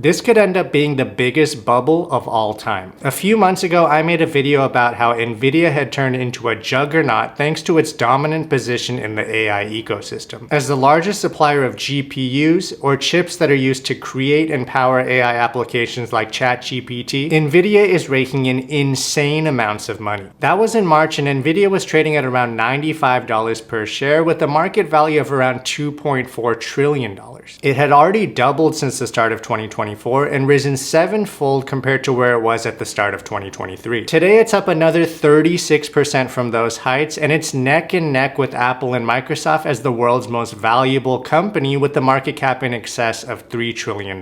This could end up being the biggest bubble of all time. A few months ago, I made a video about how Nvidia had turned into a juggernaut thanks to its dominant position in the AI ecosystem. As the largest supplier of GPUs, or chips that are used to create and power AI applications like ChatGPT, Nvidia is raking in insane amounts of money. That was in March, and Nvidia was trading at around $95 per share with a market value of around $2.4 trillion. It had already doubled since the start of 2024 and risen sevenfold compared to where it was at the start of 2023. Today it's up another 36% from those heights, and it's neck and neck with Apple and Microsoft as the world's most valuable company with the market cap in excess of $3 trillion.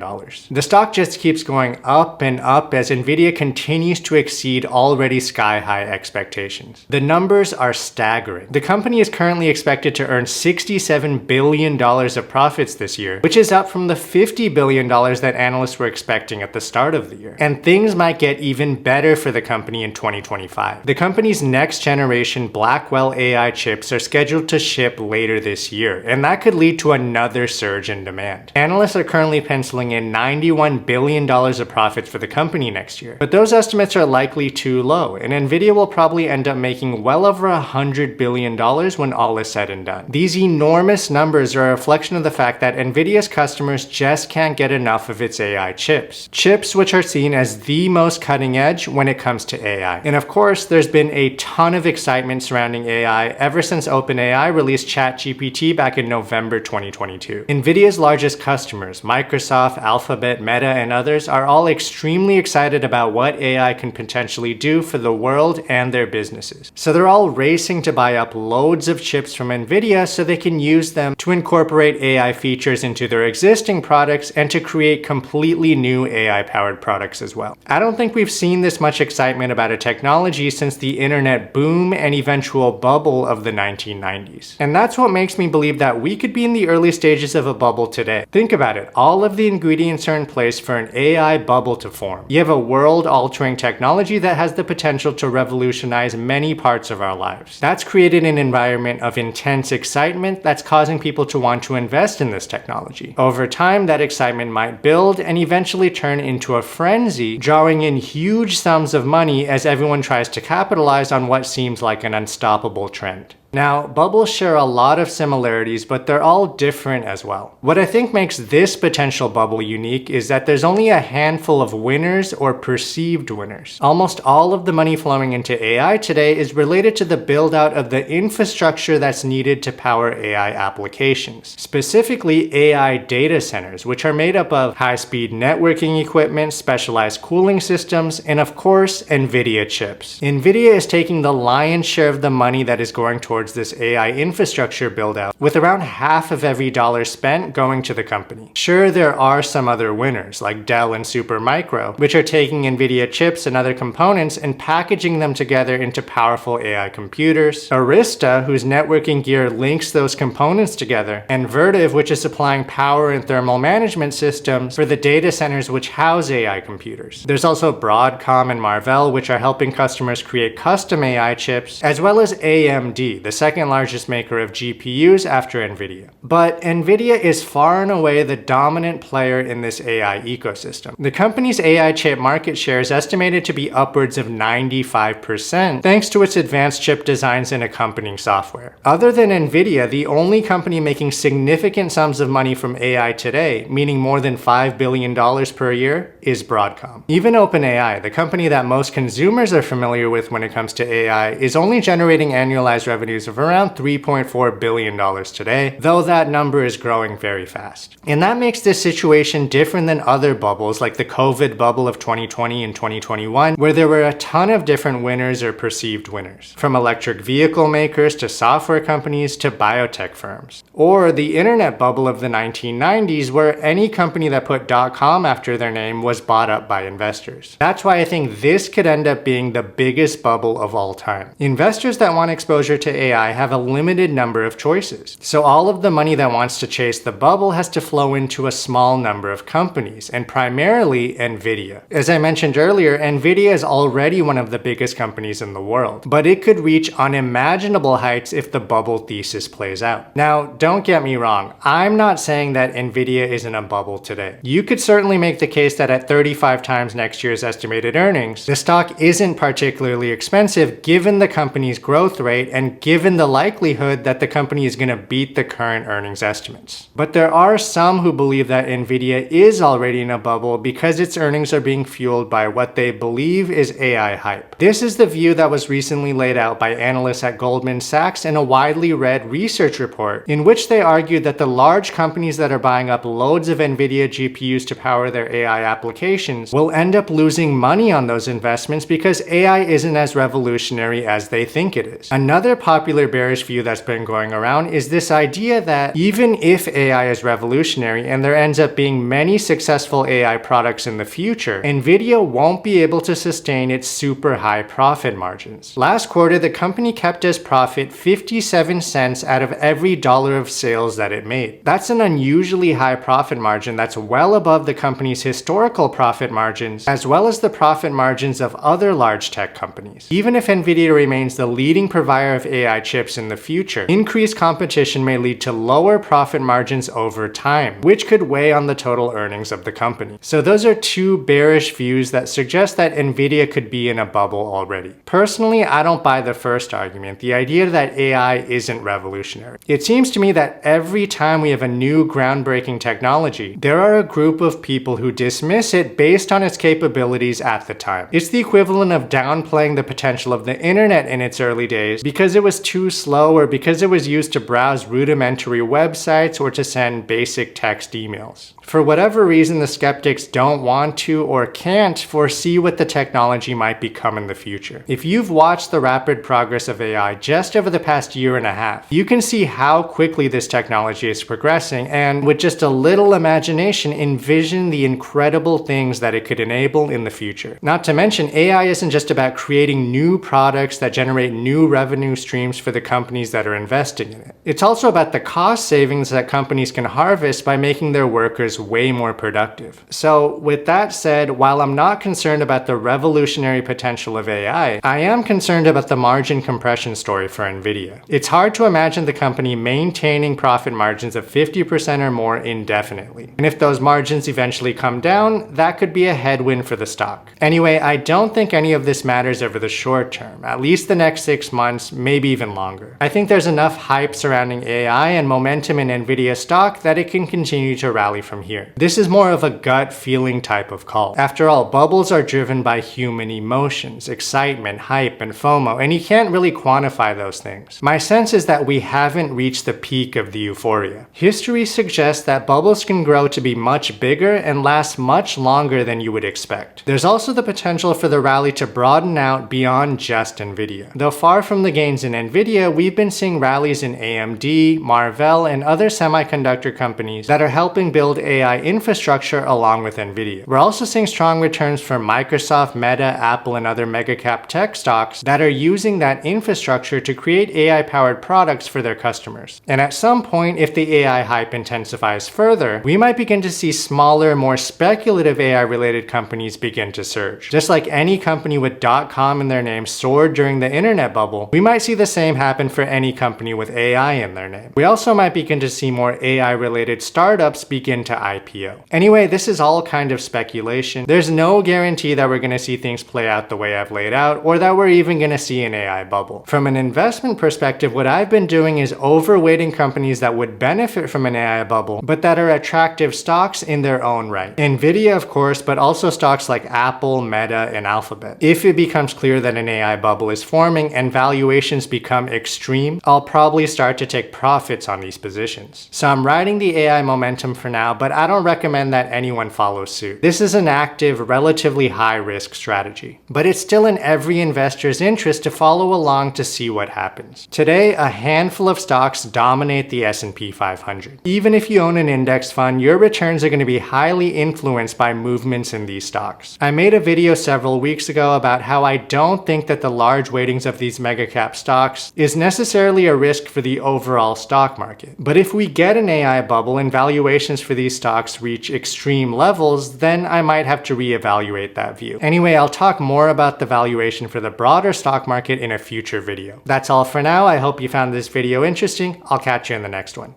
The stock just keeps going up and up as Nvidia continues to exceed already sky-high expectations. The numbers are staggering. The company is currently expected to earn $67 billion of profits this year, which is up from the $50 billion that analysts were expecting at the start of the year. And things might get even better for the company in 2025. The company's next generation Blackwell AI chips are scheduled to ship later this year, and that could lead to another surge in demand. Analysts are currently penciling in $91 billion of profits for the company next year, but those estimates are likely too low, and Nvidia will probably end up making well over $100 billion when all is said and done. These enormous numbers are a reflection of the fact that Nvidia's customers just can't get enough of its AI chips. Chips which are seen as the most cutting edge when it comes to AI. And of course, there's been a ton of excitement surrounding AI ever since OpenAI released ChatGPT back in November 2022. Nvidia's largest customers, Microsoft, Alphabet, Meta, and others, are all extremely excited about what AI can potentially do for the world and their businesses. So they're all racing to buy up loads of chips from Nvidia so they can use them to incorporate AI features into their existing products and to create completely new AI-powered products as well. I don't think we've seen this much excitement about a technology since the internet boom and eventual bubble of the 1990s. And that's what makes me believe that we could be in the early stages of a bubble today. Think about it. All of the ingredients are in place for an AI bubble to form. You have a world-altering technology that has the potential to revolutionize many parts of our lives. That's created an environment of intense excitement that's causing people to want to invest in this technology. Over time, that excitement might build and eventually turn into a frenzy, drawing in huge sums of money as everyone tries to capitalize on what seems like an unstoppable trend. Now, bubbles share a lot of similarities, but they're all different as well. What I think makes this potential bubble unique is that there's only a handful of winners or perceived winners. Almost all of the money flowing into AI today is related to the build out of the infrastructure that's needed to power AI applications, specifically AI data centers, which are made up of high-speed networking equipment, specialized cooling systems, and of course, Nvidia chips. Nvidia is taking the lion's share of the money that is going towards this AI infrastructure build-out, with around half of every dollar spent going to the company. Sure, there are some other winners, like Dell and Supermicro, which are taking Nvidia chips and other components and packaging them together into powerful AI computers. Arista, whose networking gear links those components together, and Vertiv, which is supplying power and thermal management systems for the data centers which house AI computers. There's also Broadcom and Marvell, which are helping customers create custom AI chips, as well as AMD, the second largest maker of GPUs after Nvidia. But Nvidia is far and away the dominant player in this AI ecosystem. The company's AI chip market share is estimated to be upwards of 95%, thanks to its advanced chip designs and accompanying software. Other than Nvidia, the only company making significant sums of money from AI today, meaning more than $5 billion per year, is Broadcom. Even OpenAI, the company that most consumers are familiar with when it comes to AI, is only generating annualized revenues of around $3.4 billion today, though that number is growing very fast. And that makes this situation different than other bubbles like the COVID bubble of 2020 and 2021, where there were a ton of different winners or perceived winners, from electric vehicle makers to software companies to biotech firms. Or the internet bubble of the 1990s, where any company that put .com after their name was bought up by investors. That's why I think this could end up being the biggest bubble of all time. Investors that want exposure to AI have a limited number of choices. So all of the money that wants to chase the bubble has to flow into a small number of companies, and primarily Nvidia. As I mentioned earlier, Nvidia is already one of the biggest companies in the world, but it could reach unimaginable heights if the bubble thesis plays out. Now, don't get me wrong, I'm not saying that Nvidia is in a bubble today. You could certainly make the case that at 35 times next year's estimated earnings, the stock isn't particularly expensive given the company's growth rate and given the likelihood that the company is going to beat the current earnings estimates. But there are some who believe that Nvidia is already in a bubble because its earnings are being fueled by what they believe is AI hype. This is the view that was recently laid out by analysts at Goldman Sachs in a widely read research report in which they argued that the large companies that are buying up loads of Nvidia GPUs to power their AI applications will end up losing money on those investments because AI isn't as revolutionary as they think it is. Another popular bearish view that's been going around is this idea that even if AI is revolutionary and there ends up being many successful AI products in the future, Nvidia won't be able to sustain its super high profit margins. Last quarter, the company kept as profit 57 cents out of every dollar of sales that it made. That's an unusually high profit margin that's well above the company's historical profit margins, as well as the profit margins of other large tech companies. Even if Nvidia remains the leading provider of AI chips in the future, increased competition may lead to lower profit margins over time, which could weigh on the total earnings of the company. So those are two bearish views that suggest that Nvidia could be in a bubble already. Personally, I don't buy the first argument, the idea that AI isn't revolutionary. It seems to me that every time we have a new groundbreaking technology, there are a group of people who dismiss it based on its capabilities at the time. It's the equivalent of downplaying the potential of the internet in its early days because it was too slow or because it was used to browse rudimentary websites or to send basic text emails. For whatever reason, the skeptics don't want to or can't foresee what the technology might become in the future. If you've watched the rapid progress of AI just over the past year and a half, you can see how quickly this technology is progressing and with just a little imagination envision the incredible things that it could enable in the future. Not to mention, AI isn't just about creating new products that generate new revenue streams for the companies that are investing in it. It's also about the cost savings that companies can harvest by making their workers way more productive. So with that said, while I'm not concerned about the revolutionary potential of AI, I am concerned about the margin compression story for Nvidia. It's hard to imagine the company maintaining profit margins of 50% or more indefinitely. And if those margins eventually come down, that could be a headwind for the stock. Anyway, I don't think any of this matters over the short term, at least the next 6 months, maybe even longer. I think there's enough hype surrounding AI and momentum in Nvidia stock that it can continue to rally from here. This is more of a gut feeling type of call. After all, bubbles are driven by human emotions, excitement, hype, and FOMO, and you can't really quantify those things. My sense is that we haven't reached the peak of the euphoria. History suggests that bubbles can grow to be much bigger and last much longer than you would expect. There's also the potential for the rally to broaden out beyond just Nvidia. Though far from the gains in Nvidia, we've been seeing rallies in AMD, Marvell, and other semiconductor companies that are helping build AI infrastructure along with Nvidia. We're also seeing strong returns from Microsoft, Meta, Apple, and other mega-cap tech stocks that are using that infrastructure to create AI-powered products for their customers. And at some point, if the AI hype intensifies further, we might begin to see smaller, more speculative AI-related companies begin to surge. Just like any company with .com in their name soared during the internet bubble, we might see the same happen for any company with AI in their name. We also might begin to see more AI-related startups begin to IPO. Anyway, this is all kind of speculation. There's no guarantee that we're going to see things play out the way I've laid out, or that we're even going to see an AI bubble. From an investment perspective, what I've been doing is overweighting companies that would benefit from an AI bubble, but that are attractive stocks in their own right. Nvidia, of course, but also stocks like Apple, Meta, and Alphabet. If it becomes clear that an AI bubble is forming and valuations become extreme, I'll probably start to take profits on these positions. So I'm riding the AI momentum for now, but I don't recommend that anyone follows suit. This is an active, relatively high-risk strategy, but it's still in every investor's interest to follow along to see what happens. Today, a handful of stocks dominate the S&P 500. Even if you own an index fund, your returns are going to be highly influenced by movements in these stocks. I made a video several weeks ago about how I don't think that the large weightings of these mega cap stocks stocks is necessarily a risk for the overall stock market. But if we get an AI bubble and valuations for these stocks reach extreme levels, then I might have to reevaluate that view. Anyway, I'll talk more about the valuation for the broader stock market in a future video. That's all for now. I hope you found this video interesting. I'll catch you in the next one.